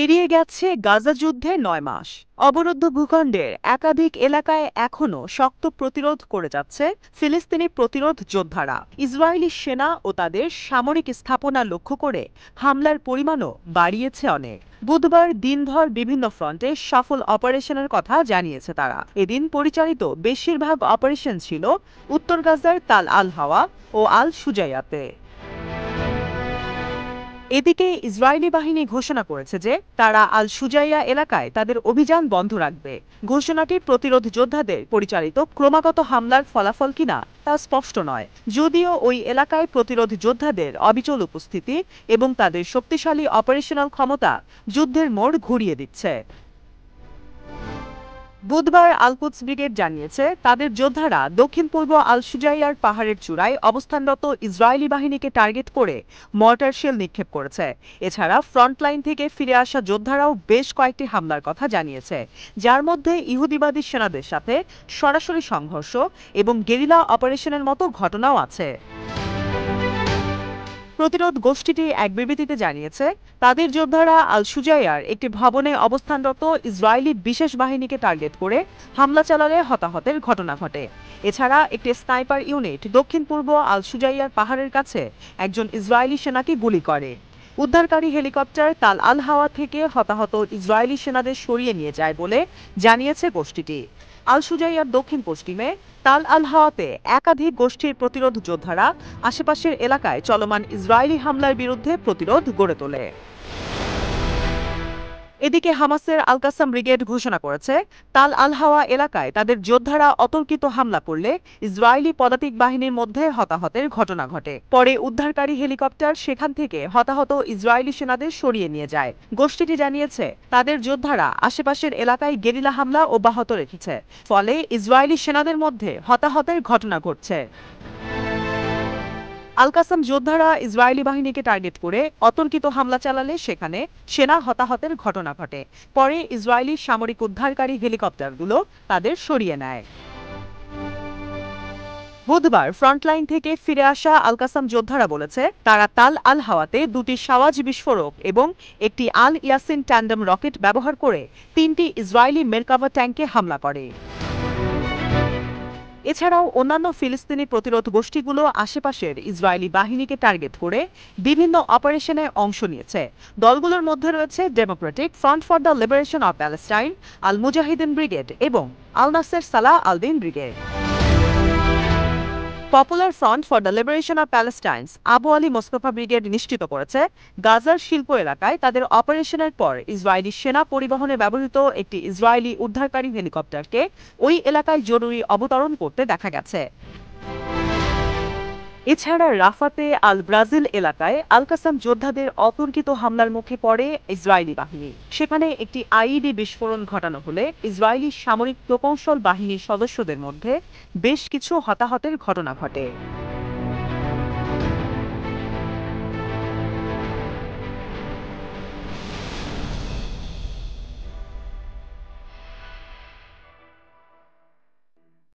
পেরিয়ে গেছে গাজা যুদ্ধের ৯ মাস। অবরুদ্ধ ভূখণ্ডের একাধিক এলাকায় এখনো শক্ত প্রতিরোধ করে যাচ্ছে ফিলিস্তিনি প্রতিরোধ যোদ্ধারা। ইসরায়েলি সেনা ও তাদের সামরিক স্থাপনা লক্ষ্য করে হামলার পরিমাণও বাড়িয়েছে অনেক। বুধবার দিনভর বিভিন্ন ফ্রন্টে সফল অপারেশনের কথা জানিয়েছে তারা। এদিন পরিচালিত বেশিরভাগ অপারেশন ছিল উত্তর গাজার তাল আল হাওয়া ও আল সুজাইয়াতে। এদিকে ইসরায়েলি বাহিনী ঘোষণা করেছে যে তারা আল সুজাইয়া এলাকায় তাদের অভিযান বন্ধ রাখবে। ঘোষণাটি প্রতিরোধ যোদ্ধাদের পরিচালিত ক্রমাগত হামলার ফলাফল কিনা তা স্পষ্ট নয়, যদিও ওই এলাকায় প্রতিরোধ যোদ্ধাদের অবিচল উপস্থিতি এবং তাদের শক্তিশালী অপারেশনাল ক্ষমতা যুদ্ধের মোড় ঘুরিয়ে দিচ্ছে। বুধবার আল-কুদস ব্রিগেড জানিয়েছে তাদের যোদ্ধারা দক্ষিণ পূর্ব আল সুজাইয়ার পাহাড়ের চূড়ায় অবস্থানরত ইসরায়েলি বাহিনীকে টার্গেট করে মর্টার শেল নিক্ষেপ করেছে। এছাড়া ফ্রন্টলাইন থেকে ফিরে আসা যোদ্ধারাও বেশ কয়েকটি হামলার কথা জানিয়েছে, যার মধ্যে ইহুদিবাদী সেনাদের সাথে সরাসরি সংঘর্ষ এবং গেরিলা অপারেশনের মতো ঘটনাও আছে। প্রতিরোধ গোষ্ঠীটি এক বিবৃতিতে জানিয়েছে তাদের যোদ্ধারা আল সুজাইয়ার একটি ভবনে অবস্থানরত ইসরায়েলি বিশেষ বাহিনীকে টার্গেট করে হামলা চালালে হতাহতের ঘটনা ঘটে। এছাড়া একটি স্নাইপার ইউনিট দক্ষিণ পূর্ব আল সুজাইয়ার পাহাড়ের কাছে একজন ইসরায়েলি সেনাকে গুলি করে। উদ্ধারকারী হেলিকপ্টার তাল আল হাওয়া থেকে হতাহত ইসরায়েলি সেনাদের সরিয়ে নিয়ে যায় বলে জানিয়েছে গোষ্ঠীটি। আল সুজাইয়ার দক্ষিণ পশ্চিমে তাল আল হাওয়াতে একাধিক গোষ্ঠীর প্রতিরোধ যোদ্ধারা আশেপাশের এলাকায় চলমান ইসরায়েলি হামলার বিরুদ্ধে প্রতিরোধ গড়ে তোলে। এদিকে হামাসের আল কাসাম ব্রিগেড ঘোষণা করেছে তাল আল হাওয়া এলাকায় তাদের যোদ্ধারা অতর্কিত হামলা করলে ইসরায়েলি পদাতিক বাহিনীর মধ্যে হতাহতের ঘটনা ঘটে। পরে উদ্ধারকারী হেলিকপ্টার সেখান থেকে হতাহত ইসরায়েলি সেনাদের সরিয়ে নিয়ে যায়। গোষ্ঠীটি জানিয়েছে তাদের যোদ্ধারা আশেপাশের এলাকায় গেরিলা হামলা অব্যাহত রেখেছে, ফলে ইসরায়েলি সেনাদের মধ্যে হতাহতের ঘটনা ঘটছে। আল কাসাম যোদ্ধারা ইসরায়েলি বাহিনীকে টার্গেট করে অতর্কিত হামলা চালালে সেখানে সেনা হতাহতের ঘটনা ঘটে। পরে ইসরায়েলি সামরিক উদ্ধারকারী হেলিকপ্টারগুলো তাদের সরিয়ে নেয়। বুধবার ফ্রন্টলাইন থেকে ফিরে আসা আল কাসাম যোদ্ধারা বলেছে তারা তাল আল হাওয়াতে দুটি সাওয়াজ বিস্ফোরক এবং একটি আল ইয়াসিন ট্যান্ডেম রকেট ব্যবহার করে 3টি ইসরায়েলি মেরকাভা ট্যাঙ্কে হামলা করে। এছাড়াও অন্যান্য ফিলিস্তিনি প্রতিরোধ গোষ্ঠীগুলো আশেপাশের ইসরায়েলি বাহিনীকে টার্গেট করে বিভিন্ন অপারেশনে অংশ নিয়েছে। দলগুলোর মধ্যে রয়েছে Democratic Front for the Liberation of Palestine, Al Mujahideen Brigade এবং Al Nasser Salah al Din Brigade. Popular Front for the Liberation of Palestine's Abu Ali Mustafa Brigade নিশ্চিত করেছে গাজার শিল্প এলাকায় তাদের অপারেশনের পর ইসরায়েলি সেনা পরিবহনে ব্যবহৃত একটি ইসরায়েলি উদ্ধারকারী হেলিকপ্টারকে ওই এলাকায় জরুরি অবতরণ করতে দেখা গেছে। এছাড়া রাফাতে আল ব্রাজিল এলাকায় আল কাসাম যোদ্ধাদের অতর্কিত হামলার মুখে পড়ে ইসরায়েলি বাহিনী। সেখানে একটি আইইডি বিস্ফোরণ ঘটানো হলে ইসরায়েলি সামরিক প্রকৌশল বাহিনীর সদস্যদের মধ্যে বেশ কিছু হতাহতের ঘটনা ঘটে।